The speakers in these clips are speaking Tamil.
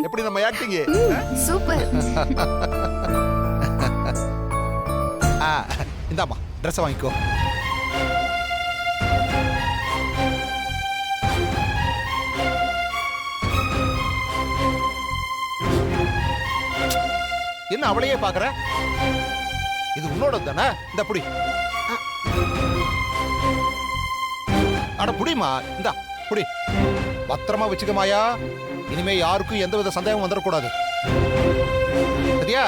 எப்படி நம்ம ஆக்டிங்? சூப்பர். இந்தாம்மா ட்ரெஸ் வாங்கிக்கோ. என்ன அவளையே பாக்குற? இது உன்னோட தானே? இந்த புடி. அட புடிமா, இந்தா புடி. பத்திரமா வச்சுக்க மாயா. இனிமே யாருக்கும் எந்தவித சந்தேகம் வந்துடக்கூடாது. சரியா?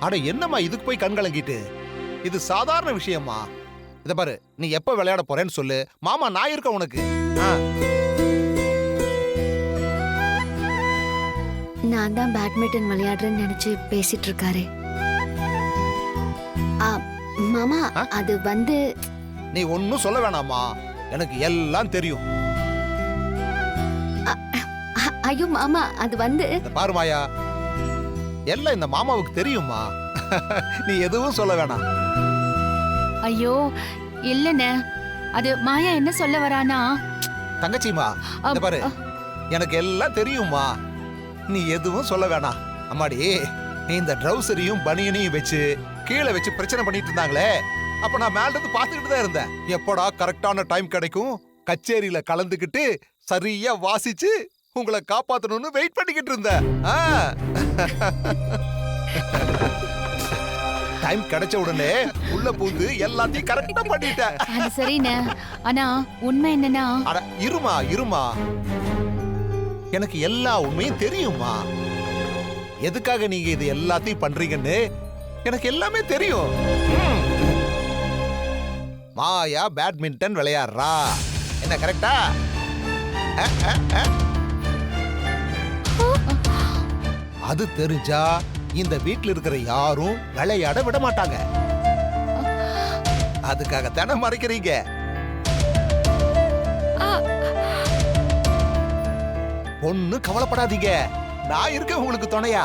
அட என்னம்மா இதுக்கு போய் கண் கலங்கிட்டு? இது சாதாரண விஷயமா. இத பாரு, நீ எப்ப விளையாட போறேன்னு சொல்லு, மாமா நான் இருக்க உனக்கு. நான் தான் பேட்மிண்டன் விளையாடுறேன்னு நினைச்சு பேசிட்டு இருக்காரு. மாமா அது வந்து நீ ஒன்னும் சொல்ல வேணாமா, எனக்கு எல்லாம் தெரியும். ஐயோ மாமா அது வந்து பாரு மாயா, எல்லாம் இந்த மாமாவுக்கு தெரியுமா. நீ எதுவும் சொல்ல வேணாம். ஐயோ இல்லண்ணே, அது மாயா என்ன சொல்ல வரானா? தங்கச்சிமா இந்த பாரு, எனக்கு எல்லாம் தெரியுமா, நீ எதுவும் சொல்ல வேணாம். அம்மாடி, நீ இந்த ட்ரௌசரையும் பனியனையும் வச்சு கீழே வச்சு பிரச்சனை பண்ணிட்டு இருந்தாங்களே, அப்ப நான் மேல இருந்து பாத்துக்கிட்டு தான் இருந்தேன். எப்படா கரெக்டான டைம் கிடைக்கும், கச்சேரியில கலந்துக்கிட்டு சரியா வாசிச்சு உங்களை காப்பாத்தணும்னு வெயிட் பண்ணிக்கிட்டு இருந்தேன். டைம் கிடைச்ச உடனே உள்ள பூந்து எல்லாத்தையும் கரெக்டா பண்ணிட்டேன். அது சரிண்ணே, ஆனா உண்மை என்னன்னா... அட இருமா இருமா, எனக்கு எல்லா உண்மையும் தெரியுமா. எதுக்காக நீங்க இது எல்லாத்தையும் பண்றீங்கன்னு எனக்கு எல்லாமே தெரியும். மாயா பேட்மிண்டன் விளையாடுறா, என்ன கரெக்டா? அது தெரிஞ்சா இந்த வீட்டுல இருக்கிற யாரும் விளையாட விட மாட்டாங்க. அதுக்காகத்தானே மறைக்கிறீங்க. ஒண்ணு கவலைப்படாதீங்க, நான் இருக்கேன் உங்களுக்கு துணையா.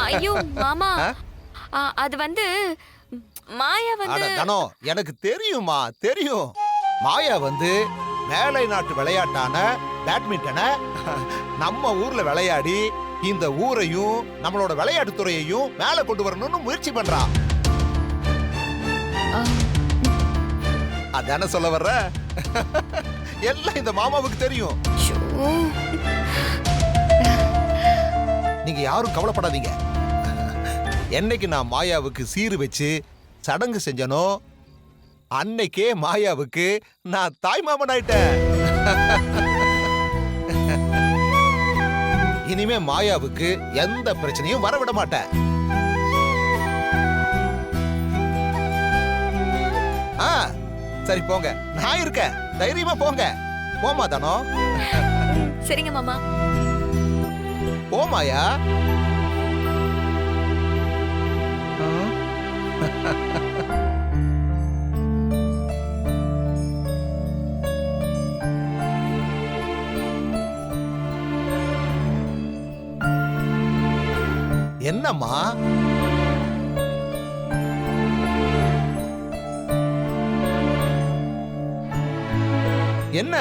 ஐயோ மாமா, அது வந்து மாயா வந்து... தனோ, எனக்கு தெரியுமா, தெரியும். மாயா வந்து மேலை நாட்டு விளையாட்டான பேட்மிண்டனை நம்ம ஊர்ல விளையாடி இந்த ஊரையும் நம்மளோட விளையாட்டு துறையையும் மேல கொண்டு வரணும்னு முயற்சி பண்றா. அதான சொல்ல வர்ற? எல்லாம் இந்த மாமாவுக்கு தெரியும். நீங்க யாரும் கவலைப்படாதீங்க. என்னைக்கு நான் மாயாவுக்கு சீரு வச்சு சடங்கு செஞ்சனோ அன்னைக்கே மாயாவுக்கு நான் தாய் மாமன் ஆயிட்டேன். இனிமே மாயாவுக்கு எந்த பிரச்சனையும் வரவிட மாட்டேன். சரி போங்க, நான் இருக்கேன், தைரியமா போங்க. போமா தானோ? சரிங்க மாமா. போமாயா. என்னம்மா? என்ன?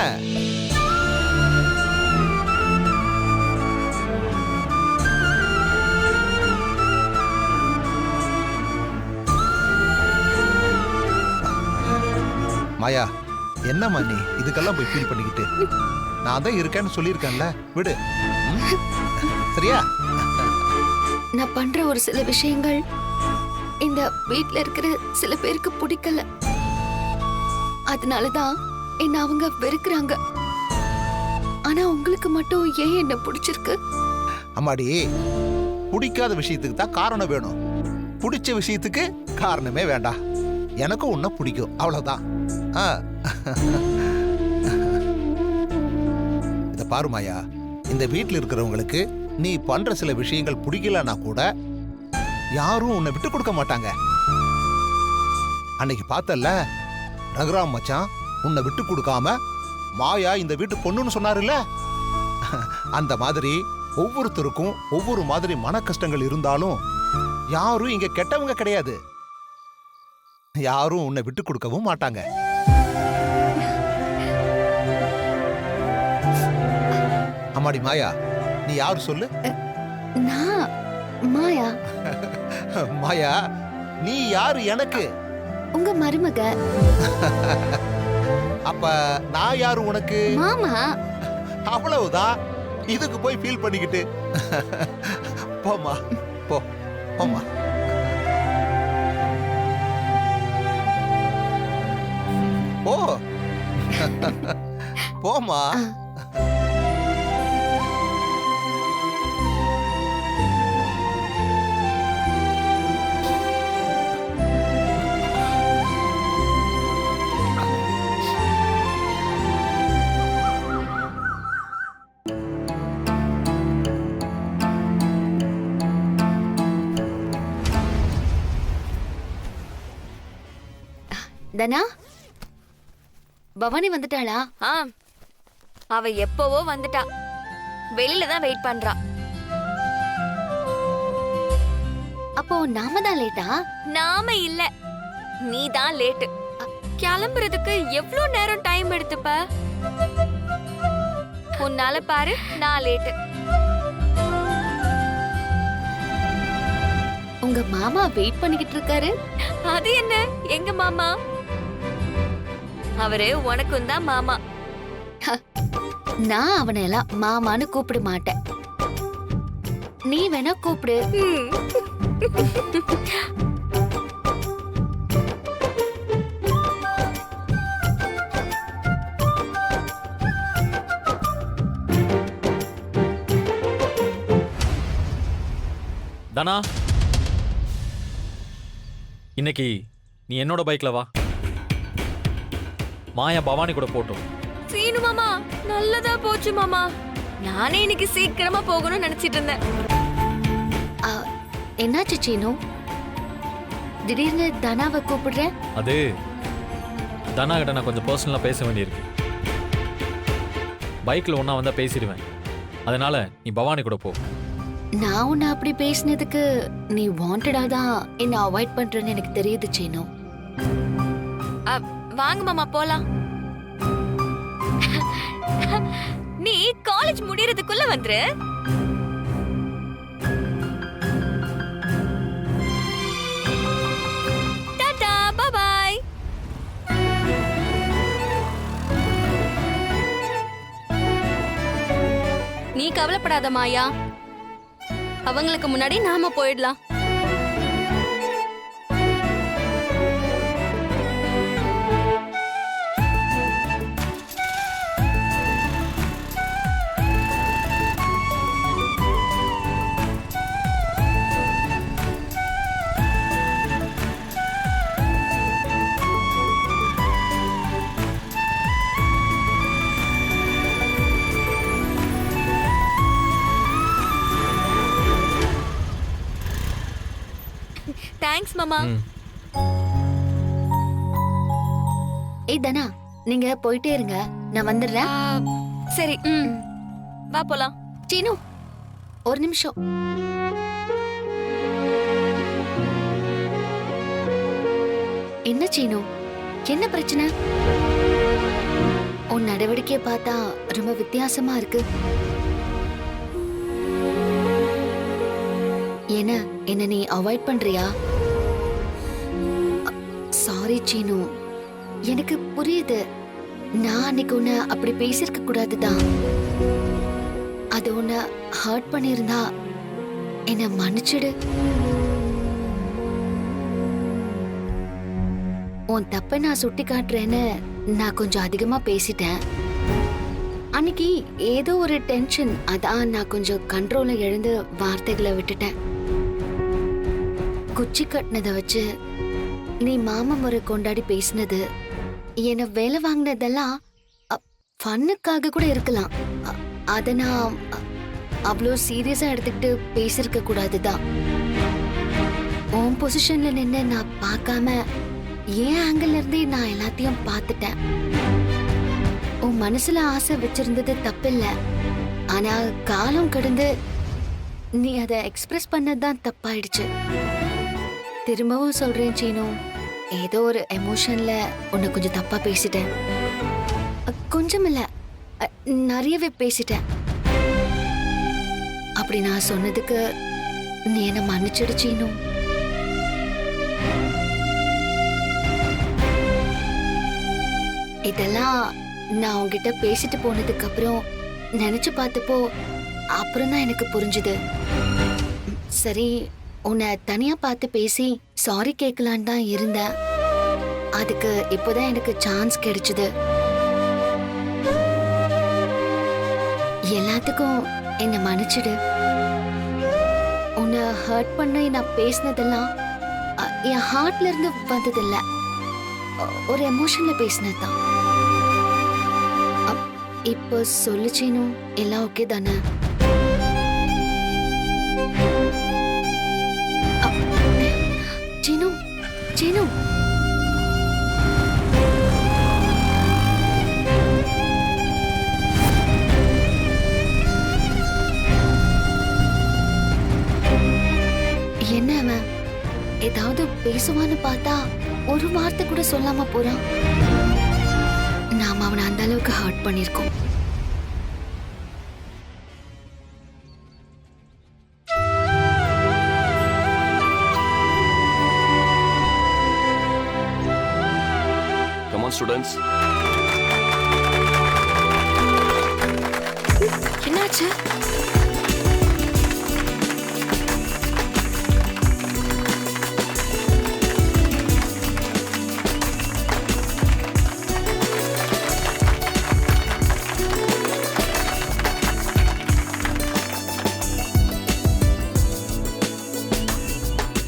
மாயா, என்னம்மா நீ இதுக்கெல்லாம் போய் ஃபீல் பண்ணிக்கிட்டு? நான் தான் இருக்கேன்னு சொல்லியிருக்கேன்ல, விடு. சரியா? நான் பண்ற ஒரு சில விஷயங்கள் இந்த வீட்ல இருக்கிற சில பேருக்கு பிடிக்கல. அதனாலதான் என்ன அவங்க வெறுக்கிறாங்க. ஆனா உங்களுக்கு மட்டும் ஏன் என்ன பிடிச்சிருக்கு? அம்மாடி, பிடிக்காத விஷயத்துக்கு தான் காரணம் வேணும், பிடிச்ச விஷயத்துக்கு காரணமே வேண்டாம். எனக்கும் உன்ன பிடிக்கும், அவ்வளவுதான். இத பாரு மாயா, இந்த வீட்டுல இருக்கிறவங்களுக்கு நீ பண்ற சில விஷயங்கள் பிடிக்கலன்னா கூட யாரும் உன்னை விட்டு கொடுக்க மாட்டாங்க. அன்னைக்கு பார்த்தல்ல, ரகுராம் மச்சான் உன்னை விட்டு கொடுக்காம மாயா இந்த வீட்டு பொண்ணுன்னு சொன்னாருல்ல, அந்த மாதிரி ஒவ்வொருத்தருக்கும் ஒவ்வொரு மாதிரி மன கஷ்டங்கள் இருந்தாலும் யாரும் இங்க கெட்டவங்க கிடையாது. யாரும் உன்னை விட்டு கொடுக்கவும் மாட்டாங்க. அம்மாடி மாயா, நீ யாரு சொல்லு? நான் மாயா, மாயா, நீ யாரு எனக்கு? உங்க மருமக. அப்ப நான் யாரு உனக்கு? மாமா. அவ்வளவுதான். இதுக்கு போய் ஃபீல் பண்ணிக்கிட்டு போமா, போ போமா. போ போமா. தனா, பவானி வந்துட்டாளா? ஆ, அவ எப்பவோ வந்துட்டா. வெளியில தான் வெயிட் பண்றா. அப்போ நாம தான் லேட்டா? நாம இல்ல, நீ தான் லேட்டு. கிளம்புறதுக்கு எவ்வளவு நேரம் டைம் எடுத்துப்ப? உன்னால பாரு, நான் லேட்டு. உங்க மாமா வெயிட் பண்ணிக்கிட்டு இருக்காரு. அது என்ன, எங்க மாமா? அவரு உனக்கும் தான் மாமா. நான் அவனை எல்லாம் மாமான்னு கூப்பிட மாட்டேன். நீ வேணா கூப்பிடு. தனா, இன்னைக்கு நீ என்னோட பைக்ல வா. மாயா பவானி கூட போட்டோம். சீனு மாமா, நல்லதா போச்சு மாமா. நானே இன்னைக்கு சீக்கிரமா போகணும்னு நினைச்சிட்டு இருந்தேன். என்னாச்சு சீனு? திடீர்னு தனாவை கூப்பிடுறேன். அது தனா கிட்ட நான் கொஞ்சம் பர்சனலா பேச வேண்டியிருக்கு. பைக்ல ஒண்ணா வந்தா பேசிடுவேன். அதனால நீ பவானி கூட போ. நான் உன்னை அப்படி பேசினதுக்கு நீ வாண்டடா தான் என்ன அவாய்ட் பண்றேன்னு எனக்கு தெரியுது சீனு. வாங்க மாமா, போலாம். நீ காலேஜ் முடியறதுக்குள்ள வந்துரு. Ta-ta, bye bye. நீ கவலைப்படாத மாயா, அவங்களுக்கு முன்னாடி நாம போயிடலாம். தேங்க்ஸ் மாமா. ஏய் தனா, நீங்க போயிட்டே இருங்க, நான் வந்துடுறேன். சரி, வா போலாம். சீனு, ஒரு நிமிஷம். என்ன சீனு, என்ன பிரச்சனை? உன் நடவடிக்கையை பார்த்தா ரொம்ப வித்தியாசமா இருக்கு. என்ன நீ அவாய்ட் பண்றியா? சாரி சீனு, எனக்கு புரியுது. நான் அன்னைக்கு உன்னை அப்படி பேசிருக்க கூடாதுதான். அது உன்னை ஹர்ட் பண்ணியிருந்தா என்ன மன்னிச்சிடு. உன் தப்ப நான் சுட்டி காட்டுறேன்னு நான் கொஞ்சம் அதிகமா பேசிட்டேன். அன்னைக்கு ஏதோ ஒரு டென்ஷன், அதான் நான் கொஞ்சம் கண்ட்ரோல இழந்து வார்த்தைகளை விட்டுட்டேன். குச்சி கட்டினதை வச்சு நீ மாமா முறை கொண்டாடி பேசினது, என்ன வேலை வாங்கினதெல்லாம் ஃபன்னுக்காக கூட இருக்கலாம். அதை நான் அவ்வளோ சீரியஸா எடுத்துக்கிட்டு பேசியிருக்க கூடாதுதான். உன் பொசிஷன்ல நின்று நான் பார்க்காம என் ஆங்கிள் இருந்தே நான் எல்லாத்தையும் பார்த்துட்டேன். உன் மனசுல ஆசை வச்சிருந்தது தப்பில்ல. ஆனா காலம் கடந்து நீ அதை எக்ஸ்பிரஸ் பண்ணதான் தப்பாயிடுச்சு. திரும்பவும் சொல்றேன் சீனு, ஏதோ ஒரு எமோஷன்ல உன்னை கொஞ்சம் தப்பா பேசிட்டேன். கொஞ்சம் இல்ல, நிறையவே பேசிட்டேன். அப்படி நான் சொன்னதுக்கு நீ என்ன மன்னிச்சிடு சீனு. இதெல்லாம் நான் உன்கிட்ட பேசிட்டு போனதுக்கு அப்புறம் நினைச்சு பார்த்தப்போ அப்புறம் தான் எனக்கு புரிஞ்சுது. சரி, உன்னை தனியா பார்த்து பேசி சாரி கேட்கலான்னு தான் இருந்தேன். அதுக்கு இப்போதான் எனக்கு சான்ஸ் கிடைச்சது. எல்லாத்துக்கும் என்னை மன்னிச்சிடு. உன்னை ஹர்ட் பண்ண நான் பேசினதெல்லாம் என் ஹார்ட்ல இருந்து வந்ததில்ல, ஒரு எமோஷன்ல பேசினதுதான். இப்போ சொல்லு சீனு, எல்லாம் ஓகே தானே? சீனு சீனு என்ன அவன் ஏதாவது பேசுவான்னு பார்த்தா ஒரு வார்த்தை கூட சொல்லாம போறான். நாம அவனை அந்த அளவுக்கு ஹர்ட் பண்ணிருக்கோம். Come on, students. என்னாச்சு?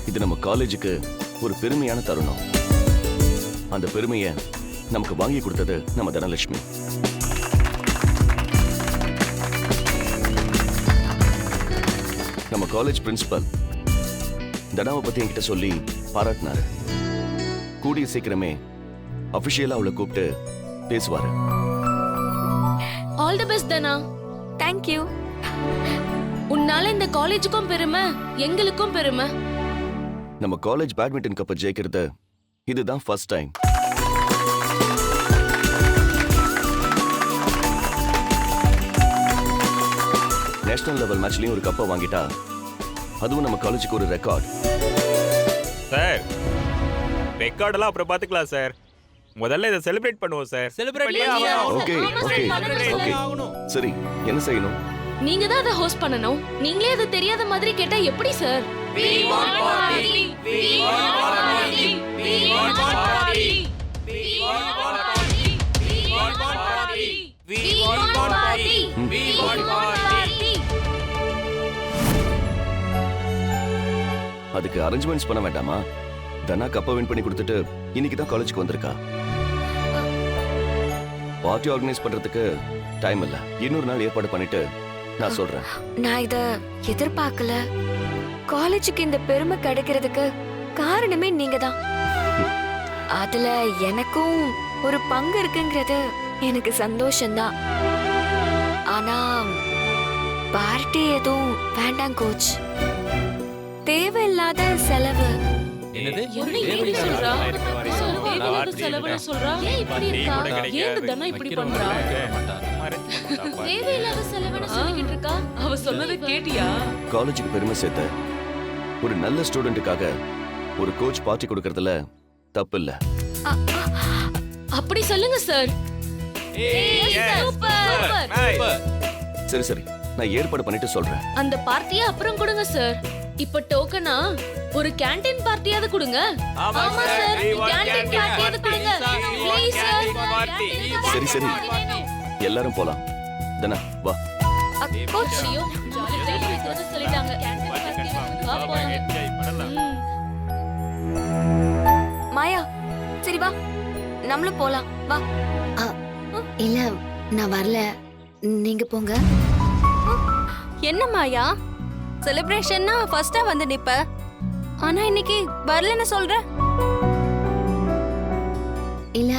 இது நம்ம காலேஜுக்கு ஒரு பெருமையான தருணம். அந்த பெருமையை நமக்கு வாங்கி கொடுத்தது நம்ம தனலட்சுமி. நம்ம காலேஜ் பிரின்சிபல் தனாவை பத்தி என்கிட்ட சொல்லி பாராட்டினாரு. கூடிய சீக்கிரமே அபிஷியலா அவளை கூப்பிட்டு பேசுவாரு. All the best Dhana. Thank you. உன்னால இந்த காலேஜுக்கும் பெருமை, எங்களுக்கும் பெருமை. நம்ம காலேஜ் பேட்மிண்டன் கப்பை ஜெயிக்கிறது இதுதான் ஃபர்ஸ்ட் டைம். நேஷனல் லெவல் மேட்ச்லயும் ஒரு கப்பை வாங்கிட்டா அதுவும் நம்ம காலேஜுக்கு ஒரு ரெக்கார்ட். சார், ரெக்கார்டெல்லாம் அப்புறம் பாத்துக்கலாம் சார். முதல்ல இதை செலிப்ரேட் பண்ணுவோம் சார். Okay okay okay. சரி, என்ன செய்யணும்? நீங்க தான் அதை ஹோஸ்ட் பண்ணணும். நீங்களே அது தெரியாத மாதிரி கேட்டா எப்படி சார்? அதுக்கு அரேஞ்ச்மெண்ட்ஸ் பண்ண வேண்டாமா? தனா கப்பை வின் பண்ணி கொடுத்துட்டு இன்னைக்கு தான் காலேஜுக்கு வந்திருக்கா. பார்ட்டி ஆர்கனைஸ் பண்றதுக்கு டைம் இல்ல. இன்னொரு நாள் ஏற்பாடு பண்ணிட்டு நான் சொல்றேன். நான் இத எதிர்பார்க்கல. காலேஜுக்கு இந்த பெருமை கிடைக்கிறதுக்கு காரணமே நீங்க தான். அதுல எனக்கும் ஒரு பங்கு இருக்குங்கிறது எனக்கு சந்தோஷம்தான். ஆனா பார்ட்டி எதுவும் வேண்டாம் கோச். தேவையில்லாத செலவு. என்னது? இப்படி சொல்றா? தேவையில்லாத செலவுன்னு சொல்றா? ஏன் இப்படி இருக்கா? ஏன் தனா இப்படி பண்றா? தேவையில்லாத செலவுன்னு சொல்லிக்கிட்டு இருக்கா? அவ சொன்னதை கேட்டியா? காலேஜுக்கு பெருமை சேர்த்த ஒரு நல்ல ஸ்டூடெண்ட்டுக்காக ஒரு கோச் பார்ட்டி கொடுக்கறதுல தப்பு இல்ல. அப்படி சொல்லுங்க சார். சரி சரி, நான் ஏற்பாடு பண்ணிட்டு சொல்றேன். அந்த பார்ட்டியை அப்புறம் கொடுங்க சார். இப்ப டோக்கனா ஒரு கேண்டீன் பார்ட்டியாவது கொடுங்க. ஆமா சார், கேண்டீன் பார்ட்டியாவது கொடுங்க ப்ளீஸ் சார். சரி சரி, எல்லாரும் போலாம். தனா வா. கோச், சொல்லிட்டாங்க. மாயா, சரி வா, நம்மளும் போலாம் வா. இல்ல, நான் வரல, நீங்க போங்க. என்ன மாயா, செலிப்ரேஷன்னா ஃபர்ஸ்டா வந்து நிப்ப, ஆனா இன்னைக்கு வரலன்னு சொல்ற? இல்ல,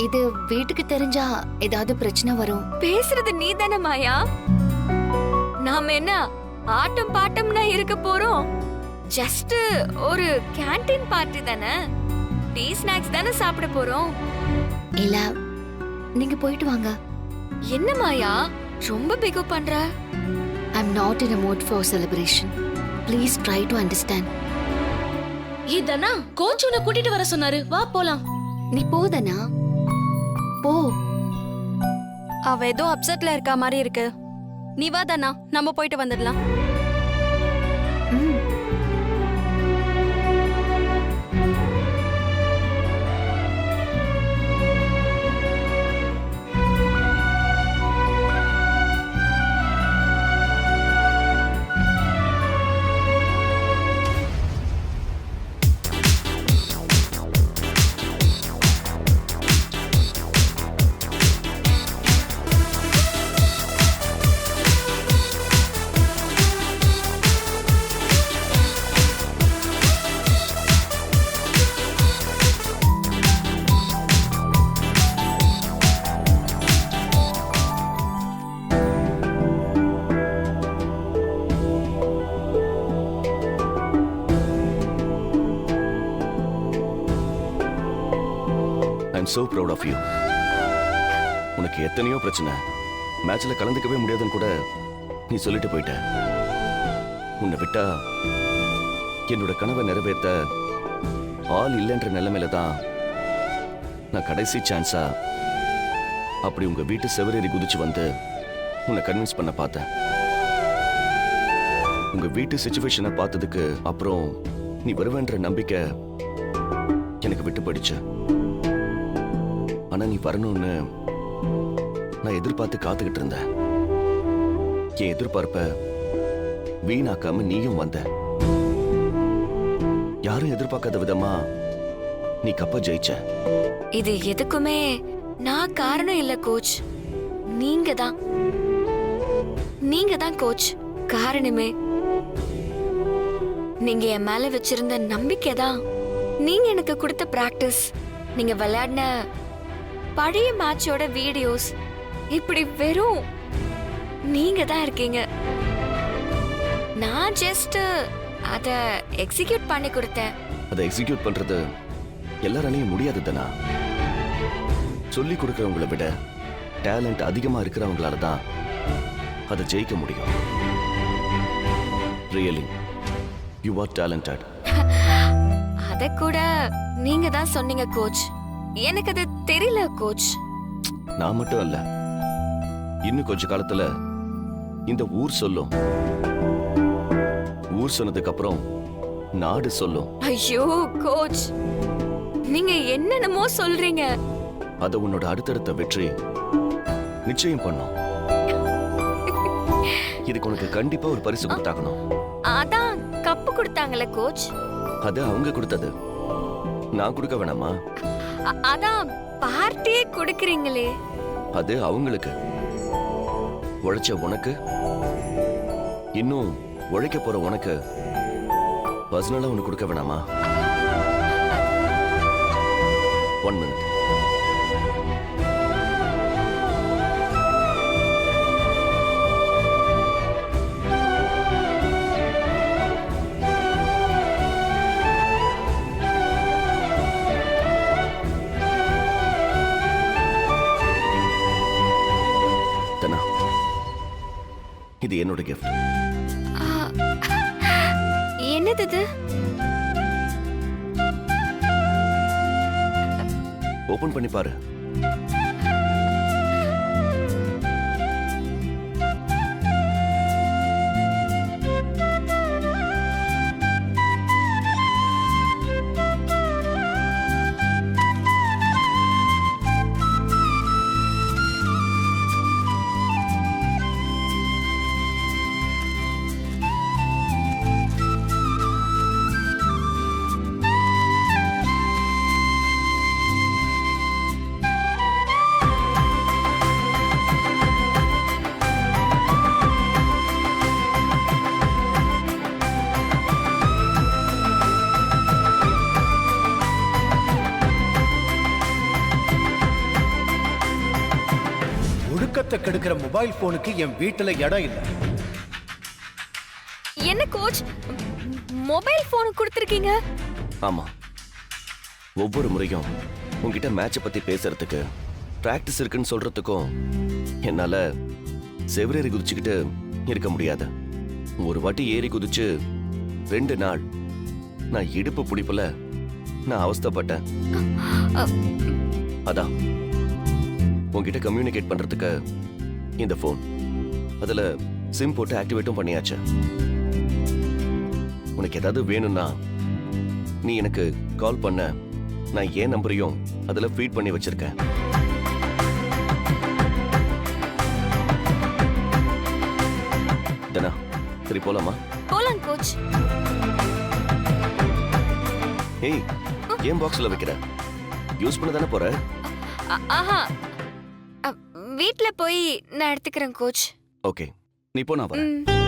இது வீட்டுக்கு தெரிஞ்சா ஏதாவது பிரச்சனை வரும். பேசுறது நீ தானே மாயா? நாம என்ன ஆட்டம் பாட்டம்னா இருக்க போறோம்? ஜஸ்ட் ஒரு கேண்டீன் பார்ட்டி தானே. டீ ஸ்நாக்ஸ் தானே சாப்பிட போறோம். இல்ல நீங்க போயிட்டு வாங்க. என்ன மாயா ரொம்ப பிகப் பண்ற? I'm not in a mood for celebration. Please try to understand. இதனா கோச் உன்னை கூட்டிட்டு வர சொன்னாரு, வா போலாம். நீ போதனா போ. அவ ஏதோ அப்செட்ல இருக்கா மாதிரி இருக்கு. நீ வா தானா, நம்ம போயிட்டு வந்துடலாம். ம். I'm so proud of you. உனக்கு எத்தனையோ பிரச்சனை, மேட்ச்ல கலந்துக்கவே முடியாதுன்னு கூட நீ சொல்லிட்டு போயிட்ட. உன்னை விட்டா என்னோட கனவை நிறைவேற்ற ஆள் இல்லைன்ற நிலைமையில தான் நான் கடைசி சான்ஸா அப்படி உங்க வீட்டு செவரேறி குதிச்சு வந்து உன்னை கன்வின்ஸ் பண்ண பார்த்தேன். உங்க வீட்டு சிச்சுவேஷனை பார்த்ததுக்கு அப்புறம் நீ வருவேன்ற நம்பிக்கை எனக்கு விட்டு போயிடுச்சு. ஆனா நீ வரணும்னு நான் எதிர்பார்த்து காத்துக்கிட்டு இருந்தேன். என் எதிர்பார்ப்ப வீணாக்காம நீயும் வந்த. யாரும் எதிர்பார்க்காத விதமா நீ கப்ப ஜெயிச்ச. இது எதுக்குமே நான் காரணம் இல்ல கோச். நீங்க தான் கோச் காரணமே. நீங்க என் மேல வச்சிருந்த நம்பிக்கை தான். நீங்க எனக்கு கொடுத்த பிராக்டிஸ், நீங்க விளையாடின பழைய மேட்சோட வீடியோஸ், இப்படி வெறும் நீங்க தான் இருக்கீங்க. நான் ஜஸ்ட் அத எக்ஸிக்யூட் பண்ணி கொடுத்தேன். அதை எக்ஸிக்யூட் பண்றது எல்லாராலையும் முடியாது தானா. சொல்லி கொடுக்கறவங்களை விட டேலண்ட் அதிகமா இருக்கிறவங்களால தான் அதை ஜெயிக்க முடியும். Really you are talented. அத கூட நீங்க தான் சொன்னீங்க கோச். எனக்கு அது தெரியல கோச். நான் மட்டும் அல்ல, இன்னும் கொஞ்ச காலத்துல இந்த ஊர் சொல்லும். ஊர் சொன்னதுக்கு அப்புறம் நாடு சொல்லும். ஐயோ கோச், நீங்க என்னென்னமோ சொல்றீங்க. அத உன்னோட அடுத்தடுத்த வெற்றி நிச்சயம் பண்ணும். இதுக்கு உனக்கு கண்டிப்பா ஒரு பரிசு கொடுத்தாகணும். அதான் கப்பு கொடுத்தாங்களே கோச். அது அவங்க கொடுத்தது, நான் கொடுக்க வேணாமா? அதான் பார்ட்டியே கொடுக்கறீங்களே. அது அவங்களுக்கு. உழைச்ச உனக்கு, இன்னும் உழைக்க போற உனக்கு பர்சனலா உனக்கு கொடுக்க வேணாமா? 1 minute. தனா, இது என்னோட gift. என்னது இது? ஓபன் பண்ணி பாரு. ஒழுக்கத்தை கெடுக்கிற மொபைல் போனுக்கு என் வீட்டுல இடம் இல்லை. என்ன கோச் மொபைல் போன் கொடுத்துருக்கீங்க? ஆமா, ஒவ்வொரு முறையும் உன்கிட்ட மேட்சை பத்தி பேசுறதுக்கு பிராக்டிஸ் இருக்குன்னு சொல்றதுக்கும் என்னால செவரேறி குதிச்சுக்கிட்டு இருக்க முடியாது. ஒரு வாட்டி ஏறி குதிச்சு 2 நாள் நான் இடுப்பு பிடிப்புல நான் அவஸ்தைப்பட்டேன். அதான் உன்கிட்ட கம்யூனிகேட் பண்றதுக்கு இந்த போன், அதுல சிம் போட்டு ஆக்டிவேட்டும் பண்ணியாச்சு. உனக்கு ஏதாவது வேணும்னா நீ எனக்கு கால் பண்ண, நான் ஏன் நம்பரையும் அதுல ஃபீட் பண்ணி வச்சிருக்கேன். தனா, சரி போலாமா? போலாம் கோச். ஏய், ஏன் பாக்ஸ்ல வைக்கிற? யூஸ் பண்ண தானே போற? ஆஹா, வீட்ல போய் நான் எடுத்துக்கிறேன் கோச். ஓகே, நீ போ, நான் வரேன். ம்.